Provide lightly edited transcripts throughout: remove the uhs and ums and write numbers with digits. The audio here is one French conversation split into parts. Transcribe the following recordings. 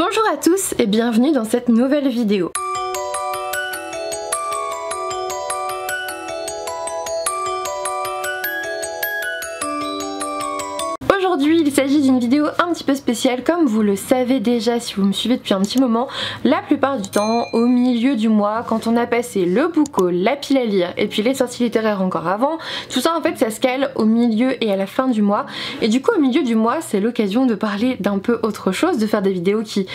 Bonjour à tous et bienvenue dans cette nouvelle vidéo. Aujourd'hui, il s'agit d'une vidéo un petit peu spéciale. Comme vous le savez déjà si vous me suivez depuis un petit moment, la plupart du temps, au milieu du mois, quand on a passé le book haul, la pile à lire et puis les sorties littéraires encore avant, tout ça en fait ça se cale au milieu et à la fin du mois. Et du coup au milieu du mois, c'est l'occasion de parler d'un peu autre chose, de faire des vidéos qui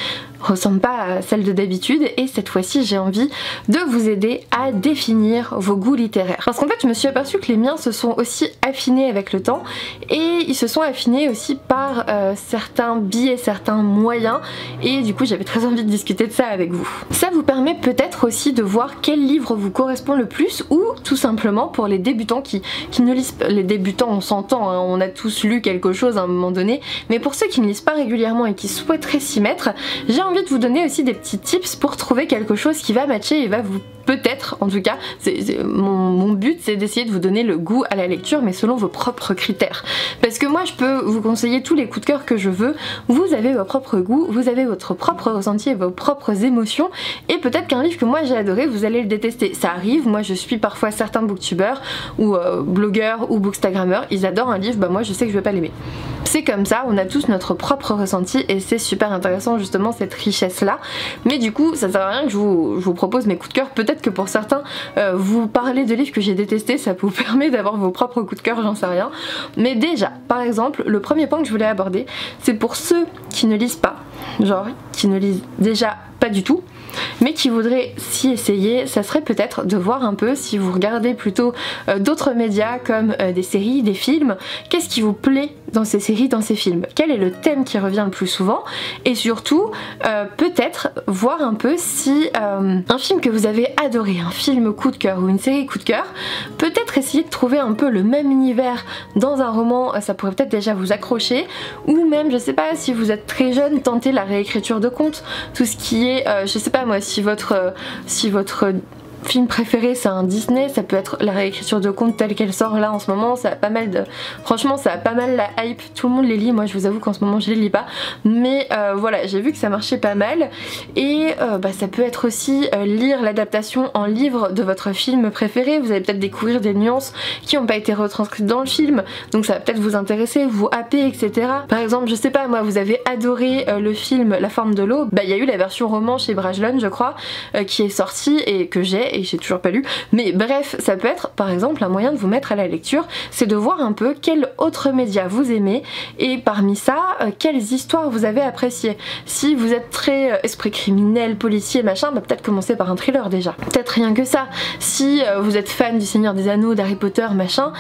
ressemblent pas à celles de d'habitude. Et cette fois-ci j'ai envie de vous aider à définir vos goûts littéraires. Parce qu'en fait je me suis aperçue que les miens se sont aussi affinés avec le temps, et ils se sont affinés aussi par certains biais, certains moyens, et du coup j'avais très envie de discuter de ça avec vous. Ça vous permet peut-être aussi de voir quel livre vous correspond le plus, ou tout simplement pour les débutants qui ne lisent pas, les débutants on s'entend, hein, on a tous lu quelque chose à un moment donné, mais pour ceux qui ne lisent pas régulièrement et qui souhaiteraient s'y mettre, j'ai envie de vous donner aussi des petits tips pour trouver quelque chose qui va matcher et va vous peut-être, en tout cas, mon but c'est d'essayer de vous donner le goût à la lecture, mais selon vos propres critères. Parce que moi je peux vous conseiller tous les coups de cœur que je veux, vous avez vos propres goûts, vous avez votre propre ressenti et vos propres émotions, et peut-être qu'un livre que moi j'ai adoré, vous allez le détester. Ça arrive, moi je suis parfois certains booktubeurs ou blogueurs ou bookstagrammeurs, ils adorent un livre, bah moi je sais que je vais pas l'aimer. C'est comme ça, on a tous notre propre ressenti et c'est super intéressant justement cette richesse là. Mais du coup ça sert à rien que je vous propose mes coups de cœur. Peut-être que pour certains vous parlez de livres que j'ai détestés, ça vous permet d'avoir vos propres coups de cœur, j'en sais rien. Mais déjà, par exemple, le premier point que je voulais aborder, c'est pour ceux qui ne lisent pas, genre qui ne lisent déjà pas du tout, mais qui voudraient s'y essayer, ça serait peut-être de voir un peu, si vous regardez plutôt d'autres médias comme des séries, des films, qu'est-ce qui vous plaît dans ces séries, dans ces films, quel est le thème qui revient le plus souvent, et surtout peut-être voir un peu si un film que vous avez adoré, un film coup de cœur ou une série coup de cœur, peut-être essayer de trouver un peu le même univers dans un roman, ça pourrait peut-être déjà vous accrocher, ou même je sais pas, si vous êtes très jeune, tenter la réécriture de contes, tout ce qui est je sais pas moi, si votre film préféré c'est un Disney, ça peut être la réécriture de contes telle qu'elle sort là en ce moment, ça a pas mal de... Franchement ça a pas mal la hype, tout le monde les lit, moi je vous avoue qu'en ce moment je les lis pas, mais voilà, j'ai vu que ça marchait pas mal, et ça peut être aussi lire l'adaptation en livre de votre film préféré, vous allez peut-être découvrir des nuances qui n'ont pas été retranscrites dans le film, donc ça va peut-être vous intéresser, vous happer, etc. Par exemple, je sais pas moi, vous avez adoré le film La forme de l'eau, il y a eu la version roman chez Brajlon je crois, qui est sortie et que j'ai toujours pas lu, mais bref, ça peut être par exemple un moyen de vous mettre à la lecture, c'est de voir un peu quel autre média vous aimez, et parmi ça, quelles histoires vous avez appréciées. Si vous êtes très esprit criminel, policier, machin, peut-être commencer par un thriller déjà. Peut-être rien que ça. Si vous êtes fan du Seigneur des Anneaux, d'Harry Potter, machin,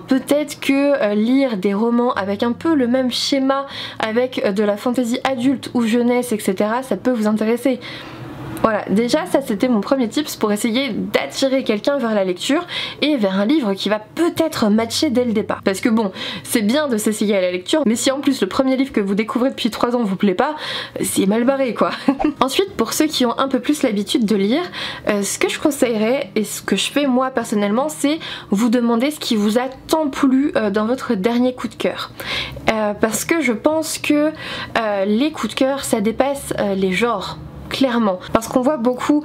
peut-être que lire des romans avec un peu le même schéma, avec de la fantasy adulte ou jeunesse, etc., ça peut vous intéresser. Voilà, déjà ça c'était mon premier tips pour essayer d'attirer quelqu'un vers la lecture et vers un livre qui va peut-être matcher dès le départ. Parce que bon, c'est bien de s'essayer à la lecture, mais si en plus le premier livre que vous découvrez depuis 3 ans vous plaît pas, c'est mal barré quoi. Ensuite, pour ceux qui ont un peu plus l'habitude de lire, ce que je conseillerais et ce que je fais moi personnellement, c'est vous demander ce qui vous a tant plu dans votre dernier coup de cœur. Parce que je pense que les coups de cœur ça dépasse les genres. Clairement, parce qu'on voit beaucoup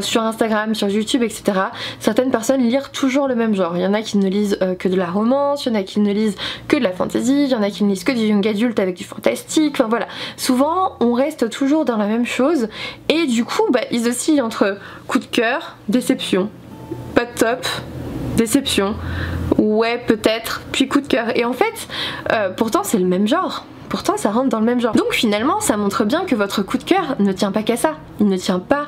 sur Instagram, sur YouTube, etc. certaines personnes lire toujours le même genre. Il y en a qui ne lisent que de la romance, il y en a qui ne lisent que de la fantasy, il y en a qui ne lisent que du young adulte avec du fantastique, enfin voilà. Souvent on reste toujours dans la même chose, et du coup ils oscillent entre coup de cœur, déception, pas de top, déception, ouais peut-être, puis coup de cœur. Et en fait, pourtant c'est le même genre. Pourtant ça rentre dans le même genre. Donc finalement ça montre bien que votre coup de cœur ne tient pas qu'à ça. Il ne tient pas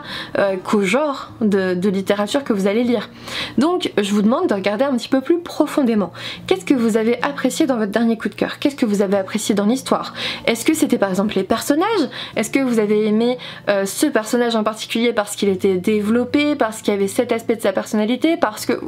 qu'au genre de littérature que vous allez lire. Donc je vous demande de regarder un petit peu plus profondément. Qu'est-ce que vous avez apprécié dans votre dernier coup de cœur? Qu'est-ce que vous avez apprécié dans l'histoire? Est-ce que c'était par exemple les personnages? Est-ce que vous avez aimé ce personnage en particulier parce qu'il était développé, parce qu'il y avait cet aspect de sa personnalité, parce que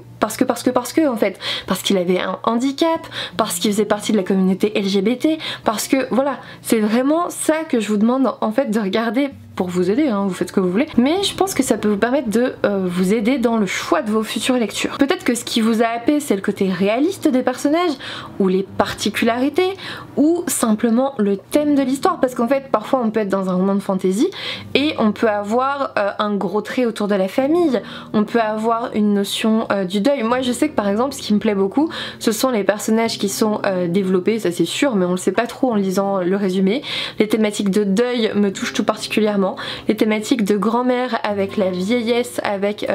en fait, parce qu'il avait un handicap, parce qu'il faisait partie de la communauté LGBT, parce que voilà, c'est vraiment ça que je vous demande en fait de regarder pour vous aider, hein, vous faites ce que vous voulez, mais je pense que ça peut vous permettre de vous aider dans le choix de vos futures lectures. Peut-être que ce qui vous a happé c'est le côté réaliste des personnages, ou les particularités, ou simplement le thème de l'histoire, parce qu'en fait parfois on peut être dans un roman de fantasy et on peut avoir un gros trait autour de la famille, on peut avoir une notion du deuil. Moi je sais que par exemple ce qui me plaît beaucoup ce sont les personnages qui sont développés, ça c'est sûr, mais on le sait pas trop en lisant le résumé. Les thématiques de deuil me touchent tout particulièrement, les thématiques de grand-mère avec la vieillesse, avec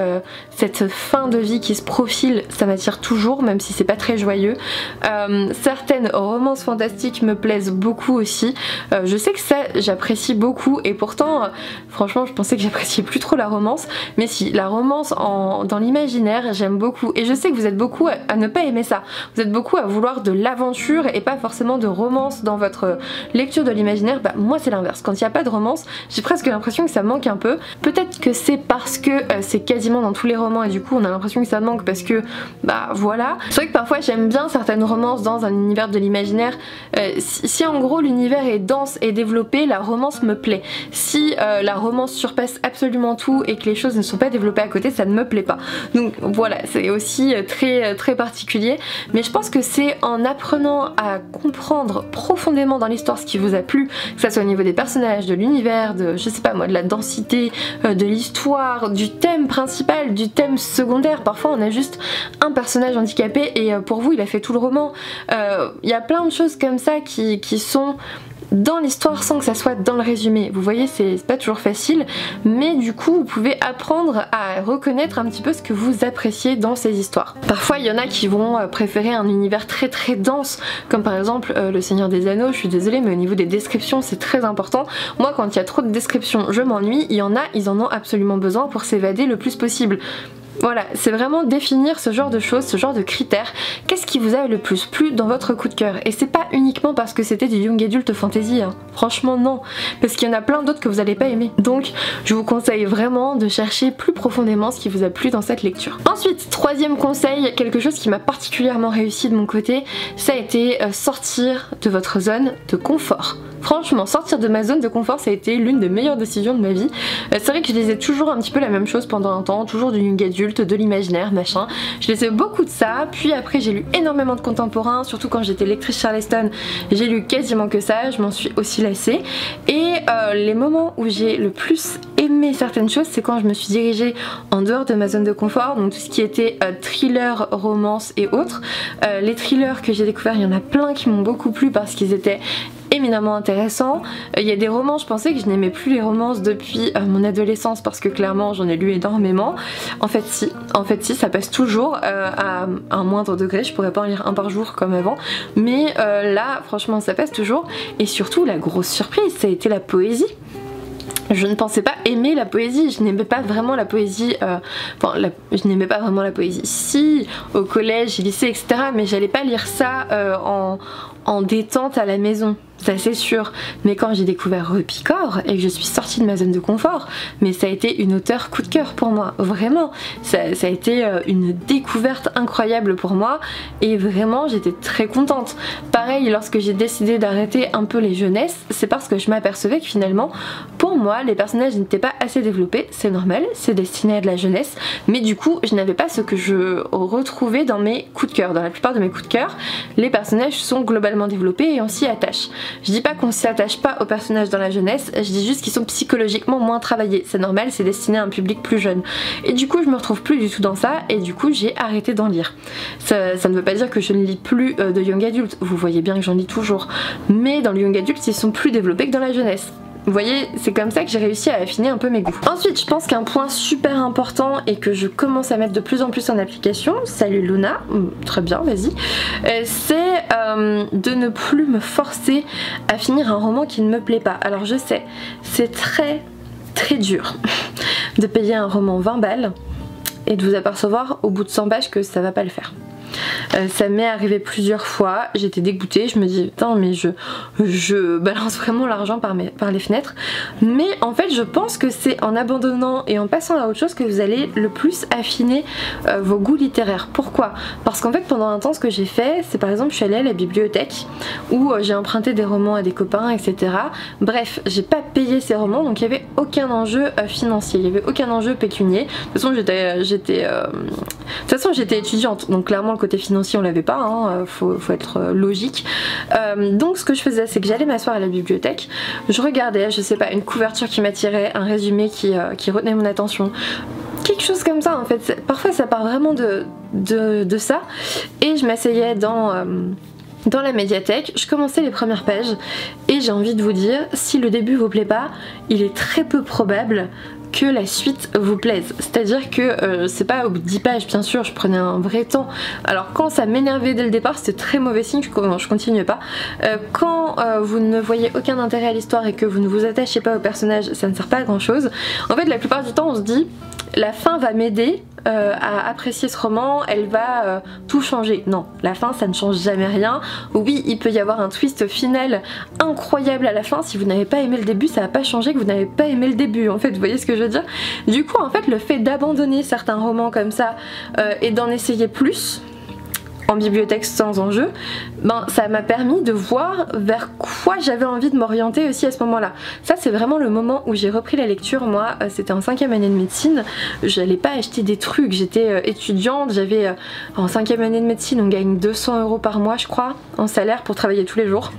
cette fin de vie qui se profile, ça m'attire toujours, même si c'est pas très joyeux. Certaines romances fantastiques me plaisent beaucoup aussi, je sais que ça j'apprécie beaucoup, et pourtant franchement je pensais que j'appréciais plus trop la romance, mais si, la romance dans l'imaginaire j'aime beaucoup, et je sais que vous êtes beaucoup à ne pas aimer ça, vous êtes beaucoup à vouloir de l'aventure et pas forcément de romance dans votre lecture de l'imaginaire. Bah moi c'est l'inverse, quand il n'y a pas de romance j'ai presque l'impression que ça manque un peu. Peut-être que c'est parce que c'est quasiment dans tous les romans et du coup on a l'impression que ça manque parce que bah voilà. C'est vrai que parfois j'aime bien certaines romances dans un univers de l'imaginaire, si en gros l'univers est dense et développé, la romance me plaît. Si la romance surpasse absolument tout et que les choses ne sont pas développées à côté, ça ne me plaît pas. Donc voilà, c'est aussi très particulier, mais je pense que c'est en apprenant à comprendre profondément dans l'histoire ce qui vous a plu, que ça soit au niveau des personnages, de l'univers, de je sais pas moi, de la densité, de l'histoire, du thème principal, du thème secondaire. Parfois on a juste un personnage handicapé et pour vous il a fait tout le roman. Il y a plein de choses comme ça qui sont dans l'histoire sans que ça soit dans le résumé. Vous voyez, c'est pas toujours facile, mais du coup vous pouvez apprendre à reconnaître un petit peu ce que vous appréciez dans ces histoires. Parfois il y en a qui vont préférer un univers très dense, comme par exemple Le Seigneur des Anneaux. Je suis désolée mais au niveau des descriptions c'est très important. Moi quand il y a trop de descriptions je m'ennuie, il y en a, ils en ont absolument besoin pour s'évader le plus possible. Voilà, c'est vraiment définir ce genre de choses, ce genre de critères. Qu'est-ce qui vous a le plus plu dans votre coup de cœur? Et c'est pas uniquement parce que c'était du young adult fantasy, hein. Franchement non, parce qu'il y en a plein d'autres que vous allez pas aimer. Donc je vous conseille vraiment de chercher plus profondément ce qui vous a plu dans cette lecture. Ensuite, troisième conseil, quelque chose qui m'a particulièrement réussi de mon côté, ça a été sortir de votre zone de confort. Franchement, sortir de ma zone de confort, ça a été l'une des meilleures décisions de ma vie. C'est vrai que je lisais toujours un petit peu la même chose pendant un temps, toujours du young adulte, de l'imaginaire, machin. Je lisais beaucoup de ça, puis après j'ai lu énormément de contemporains, surtout quand j'étais lectrice Charleston, j'ai lu quasiment que ça, je m'en suis aussi lassée. Et les moments où j'ai le plus aimé certaines choses, c'est quand je me suis dirigée en dehors de ma zone de confort, donc tout ce qui était thriller, romance et autres. Les thrillers que j'ai découverts, il y en a plein qui m'ont beaucoup plu parce qu'ils étaient éminemment intéressant. Il y a des romans, je pensais que je n'aimais plus les romances depuis mon adolescence parce que clairement j'en ai lu énormément. En fait si, ça passe toujours à un moindre degré, je pourrais pas en lire un par jour comme avant, mais là franchement ça passe toujours. Et surtout la grosse surprise, ça a été la poésie. Je ne pensais pas aimer la poésie, je n'aimais pas vraiment la poésie, je n'aimais pas vraiment la poésie, si, au collège, lycée, etc. Mais j'allais pas lire ça en détente à la maison, ça c'est sûr. Mais quand j'ai découvert Repicor et que je suis sortie de ma zone de confort, mais ça a été une auteure coup de cœur pour moi, vraiment. Ça a été une découverte incroyable pour moi et vraiment j'étais très contente. Pareil, lorsque j'ai décidé d'arrêter un peu les jeunesses, c'est parce que je m'apercevais que finalement, pour moi, les personnages n'étaient pas assez développés, c'est normal, c'est destiné à de la jeunesse, mais du coup, je n'avais pas ce que je retrouvais dans mes coups de cœur. Dans la plupart de mes coups de cœur, les personnages sont globalement développés et on s'y attache. Je dis pas qu'on s'y attache pas aux personnages dans la jeunesse, je dis juste qu'ils sont psychologiquement moins travaillés, c'est normal, c'est destiné à un public plus jeune. Et du coup je me retrouve plus du tout dans ça et du coup j'ai arrêté d'en lire. Ça ne veut pas dire que je ne lis plus de young adult, vous voyez bien que j'en lis toujours, mais dans le young adult ils sont plus développés que dans la jeunesse. Vous voyez, c'est comme ça que j'ai réussi à affiner un peu mes goûts. Ensuite, je pense qu'un point super important et que je commence à mettre de plus en plus en application, salut Luna, très bien, vas-y, c'est de ne plus me forcer à finir un roman qui ne me plaît pas. Alors je sais, c'est très dur de payer un roman 20 balles et de vous apercevoir au bout de 100 pages que ça va pas le faire. Ça m'est arrivé plusieurs fois, j'étais dégoûtée, je me dis putain mais je balance vraiment l'argent par les fenêtres. Mais en fait je pense que c'est en abandonnant et en passant à autre chose que vous allez le plus affiner vos goûts littéraires. Pourquoi? Parce qu'en fait pendant un temps ce que j'ai fait, c'est par exemple je suis allée à la bibliothèque où j'ai emprunté des romans à des copains, etc. Bref, j'ai pas payé ces romans, donc il n'y avait aucun enjeu financier, il n'y avait aucun enjeu pécunier. De toute façon j'étais étudiante, donc clairement le côté financier on l'avait pas, hein, faut être logique. Donc ce que je faisais, c'est que j'allais m'asseoir à la bibliothèque, je regardais, je sais pas, une couverture qui m'attirait, un résumé qui retenait mon attention, quelque chose comme ça en fait. Parfois ça part vraiment de ça, et je m'asseyais dans la médiathèque, je commençais les premières pages, et j'ai envie de vous dire, si le début vous plaît pas, il est très peu probable que la suite vous plaise. C'est-à-dire que c'est pas au bout de 10 pages, bien sûr, je prenais un vrai temps. Alors quand ça m'énervait dès le départ, c'était très mauvais signe, je continuais pas. Quand vous ne voyez aucun intérêt à l'histoire et que vous ne vous attachez pas au personnage, ça ne sert pas à grand chose. En fait la plupart du temps on se dit la fin va m'aider à apprécier ce roman, elle va tout changer. Non, la fin ça ne change jamais rien. Oui, il peut y avoir un twist final incroyable à la fin, si vous n'avez pas aimé le début ça va pas changer que vous n'avez pas aimé le début, en fait, vous voyez ce que je veux dire. Du coup en fait le fait d'abandonner certains romans comme ça et d'en essayer plus en bibliothèque sans enjeu, ben ça m'a permis de voir vers quoi j'avais envie de m'orienter aussi à ce moment-là. Ça c'est vraiment le moment où j'ai repris la lecture. Moi c'était en 5e année de médecine, j'allais pas acheter des trucs, j'étais étudiante, j'avais en 5e année de médecine on gagne 200 € par mois je crois en salaire pour travailler tous les jours.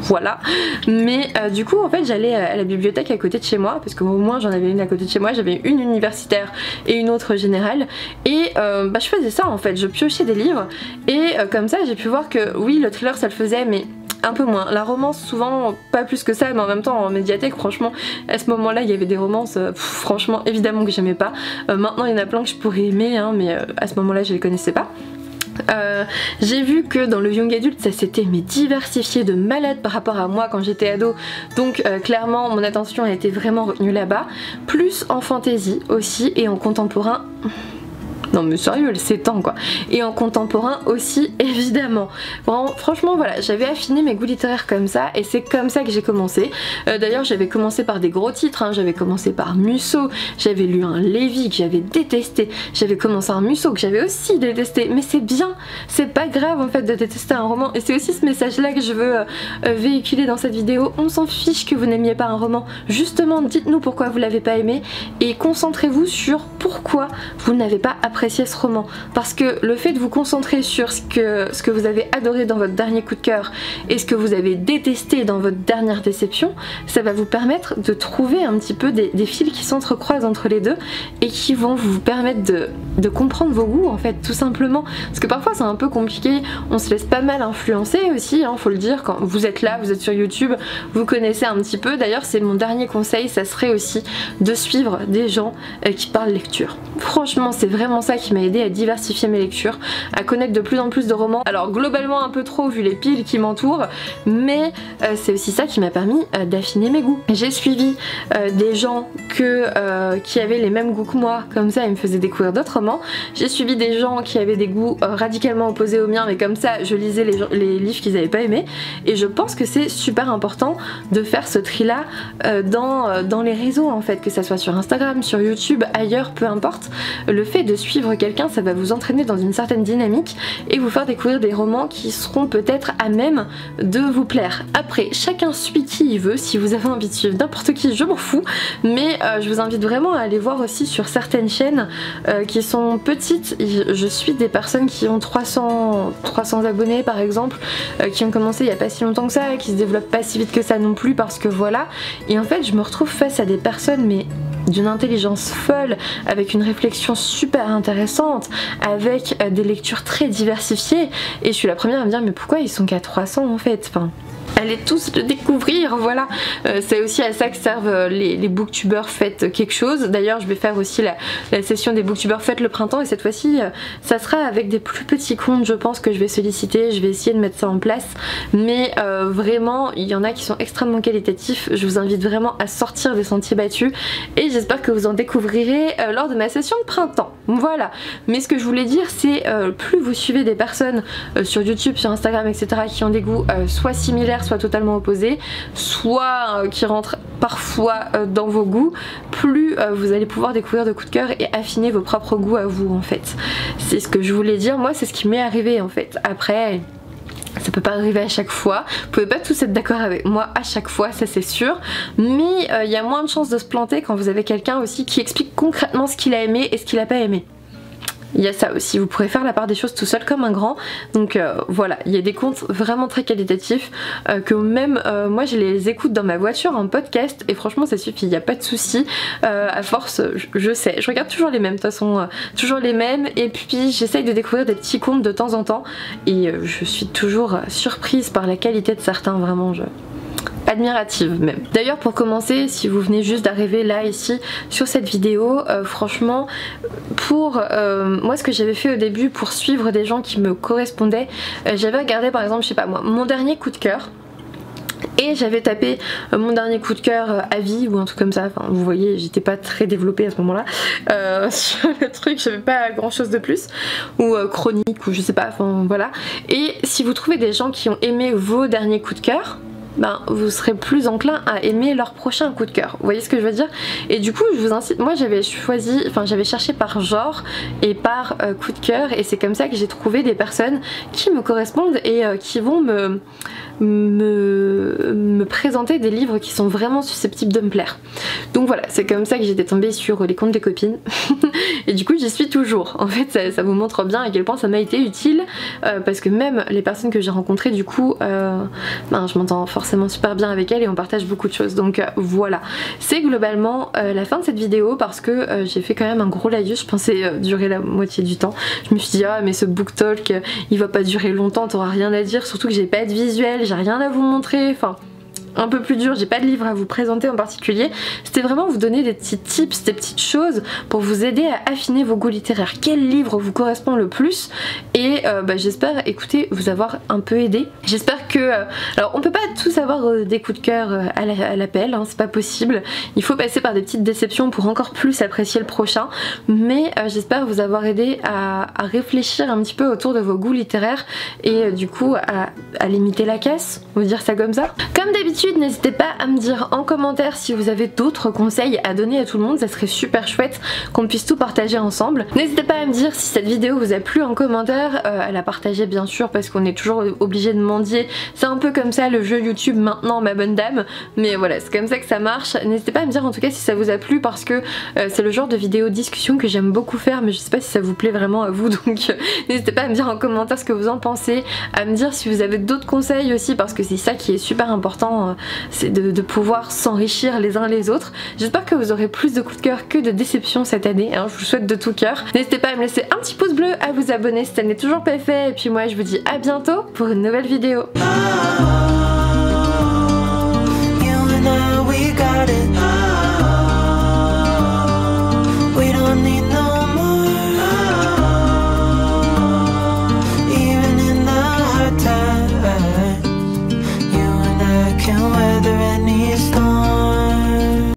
Voilà, mais du coup en fait j'allais à la bibliothèque à côté de chez moi, parce qu'au moins j'en avais une à côté de chez moi, j'avais une universitaire et une autre générale, et je faisais ça en fait, je piochais des livres, et comme ça j'ai pu voir que oui le thriller ça le faisait, mais un peu moins. La romance souvent pas plus que ça, mais en même temps en médiathèque franchement à ce moment là il y avait des romances franchement évidemment que j'aimais pas. Maintenant il y en a plein que je pourrais aimer hein, mais à ce moment là je les connaissais pas. J'ai vu que dans le young adult ça s'était diversifié de malade par rapport à moi quand j'étais ado, donc clairement mon attention a été vraiment retenue là-bas, plus en fantasy aussi et en contemporain. Non mais sérieux, elle s'étend quoi. Et en contemporain aussi évidemment. Vraiment, franchement voilà, j'avais affiné mes goûts littéraires comme ça, et c'est comme ça que j'ai commencé. D'ailleurs j'avais commencé par des gros titres, hein. J'avais commencé par Musso, j'avais lu un Lévy que j'avais détesté, j'avais commencé un Musso que j'avais aussi détesté, mais c'est bien, c'est pas grave en fait de détester un roman, et c'est aussi ce message là que je veux véhiculer dans cette vidéo. On s'en fiche que vous n'aimiez pas un roman, justement dites-nous pourquoi vous l'avez pas aimé, et concentrez-vous sur pourquoi vous n'avez pas apprécié ce roman, parce que le fait de vous concentrer sur ce que vous avez adoré dans votre dernier coup de cœur et ce que vous avez détesté dans votre dernière déception, ça va vous permettre de trouver un petit peu des fils qui s'entrecroisent entre les deux et qui vont vous permettre de comprendre vos goûts en fait, tout simplement, parce que parfois c'est un peu compliqué, on se laisse pas mal influencer aussi, hein, faut le dire. Quand vous êtes là, vous êtes sur YouTube, vous connaissez un petit peu. D'ailleurs c'est mon dernier conseil, ça serait aussi de suivre des gens qui parlent lecture. Franchement c'est vraiment ça qui m'a aidé à diversifier mes lectures, à connaître de plus en plus de romans. Alors globalement un peu trop vu les piles qui m'entourent, mais c'est aussi ça qui m'a permis d'affiner mes goûts. J'ai suivi des gens qui avaient les mêmes goûts que moi, comme ça ils me faisaient découvrir d'autres romans. J'ai suivi des gens qui avaient des goûts radicalement opposés aux miens, mais comme ça je lisais les livres qu'ils n'avaient pas aimés, et je pense que c'est super important de faire ce tri là dans les réseaux en fait, que ça soit sur Instagram, sur YouTube, ailleurs, peu importe. Le fait de suivre quelqu'un, ça va vous entraîner dans une certaine dynamique et vous faire découvrir des romans qui seront peut-être à même de vous plaire. Après, chacun suit qui il veut. Si vous avez envie de suivre n'importe qui, je m'en fous, mais je vous invite vraiment à aller voir aussi sur certaines chaînes qui sont petites. Je suis des personnes qui ont 300 abonnés par exemple, qui ont commencé il y a pas si longtemps que ça, qui se développent pas si vite que ça non plus, parce que voilà. Et en fait je me retrouve face à des personnes mais d'une intelligence folle, avec une réflexion super intéressante, avec des lectures très diversifiées, et je suis la première à me dire mais pourquoi ils sont qu'à 300 en fait, enfin, allez tous le découvrir, voilà. C'est aussi à ça que servent les booktubeurs faites quelque chose. D'ailleurs je vais faire aussi la session des booktubeurs faites le printemps, et cette fois-ci ça sera avec des plus petits comptes, je pense, que je vais solliciter. Je vais essayer de mettre ça en place, mais vraiment il y en a qui sont extrêmement qualitatifs. Je vous invite vraiment à sortir des sentiers battus et j'espère que vous en découvrirez lors de ma session de printemps, voilà. Mais ce que je voulais dire, c'est plus vous suivez des personnes sur YouTube, sur Instagram, etc., qui ont des goûts soit similaires, soit totalement opposés, soit qui rentrent parfois dans vos goûts, plus vous allez pouvoir découvrir de coups de cœur et affiner vos propres goûts à vous, en fait. C'est ce que je voulais dire, moi c'est ce qui m'est arrivé en fait. Après, ça peut pas arriver à chaque fois, vous pouvez pas tous être d'accord avec moi à chaque fois, ça c'est sûr, mais il y a moins de chances de se planter quand vous avez quelqu'un aussi qui explique concrètement ce qu'il a aimé et ce qu'il a pas aimé. Il y a ça aussi, vous pourrez faire la part des choses tout seul comme un grand. Donc voilà, il y a des comptes vraiment très qualitatifs que même moi je les écoute dans ma voiture en podcast et franchement ça suffit, il n'y a pas de souci. À force, je sais, je regarde toujours les mêmes de toute façon, toujours les mêmes, et puis j'essaye de découvrir des petits comptes de temps en temps et je suis toujours surprise par la qualité de certains, vraiment admirative même. D'ailleurs pour commencer, si vous venez juste d'arriver là ici sur cette vidéo, franchement pour moi ce que j'avais fait au début pour suivre des gens qui me correspondaient, j'avais regardé par exemple, je sais pas moi, mon dernier coup de cœur. Et j'avais tapé mon dernier coup de cœur à vie ou un truc comme ça, enfin vous voyez j'étais pas très développée à ce moment là sur le truc, j'avais pas grand chose de plus, ou chronique ou je sais pas, enfin voilà. Et si vous trouvez des gens qui ont aimé vos derniers coups de cœur, ben vous serez plus enclin à aimer leur prochain coup de cœur, vous voyez ce que je veux dire. Et du coup je vous incite, moi j'avais choisi, enfin j'avais cherché par genre et par coup de cœur, et c'est comme ça que j'ai trouvé des personnes qui me correspondent et qui vont me présenter des livres qui sont vraiment susceptibles de me plaire. Donc voilà, c'est comme ça que j'étais tombée sur les comptes des copines et du coup j'y suis toujours. En fait ça vous montre bien à quel point ça m'a été utile, parce que même les personnes que j'ai rencontrées du coup ben, je m'entends forcément super bien avec elles et on partage beaucoup de choses. Donc voilà, c'est globalement la fin de cette vidéo, parce que j'ai fait quand même un gros laïus. Je pensais durer la moitié du temps, je me suis dit ah mais ce book talk il va pas durer longtemps, t'auras rien à dire, surtout que j'ai pas de visuel, j'ai rien à vous montrer, enfin un peu plus dur, j'ai pas de livre à vous présenter en particulier. C'était vraiment vous donner des petits tips, des petites choses pour vous aider à affiner vos goûts littéraires. Quel livre vous correspond le plus? Et bah, j'espère, écoutez, vous avoir un peu aidé. J'espère que... alors on peut pas tous avoir des coups de cœur à l'appel, hein, c'est pas possible. Il faut passer par des petites déceptions pour encore plus apprécier le prochain. Mais j'espère vous avoir aidé à réfléchir un petit peu autour de vos goûts littéraires et du coup à limiter la casse, on va dire ça comme ça. Comme d'habitude, n'hésitez pas à me dire en commentaire si vous avez d'autres conseils à donner à tout le monde, ça serait super chouette qu'on puisse tout partager ensemble. N'hésitez pas à me dire si cette vidéo vous a plu en commentaire, à la partager bien sûr, parce qu'on est toujours obligé de mendier, c'est un peu comme ça le jeu YouTube maintenant ma bonne dame, mais voilà c'est comme ça que ça marche. N'hésitez pas à me dire en tout cas si ça vous a plu, parce que c'est le genre de vidéo discussion que j'aime beaucoup faire, mais je sais pas si ça vous plaît vraiment à vous, donc n'hésitez pas à me dire en commentaire ce que vous en pensez, à me dire si vous avez d'autres conseils aussi, parce que c'est ça qui est super important, c'est de pouvoir s'enrichir les uns les autres. J'espère que vous aurez plus de coups de cœur que de déception cette année, hein, je vous souhaite de tout cœur. N'hésitez pas à me laisser un petit pouce bleu, à vous abonner si ça n'est toujours pas fait, et puis moi je vous dis à bientôt pour une nouvelle vidéo.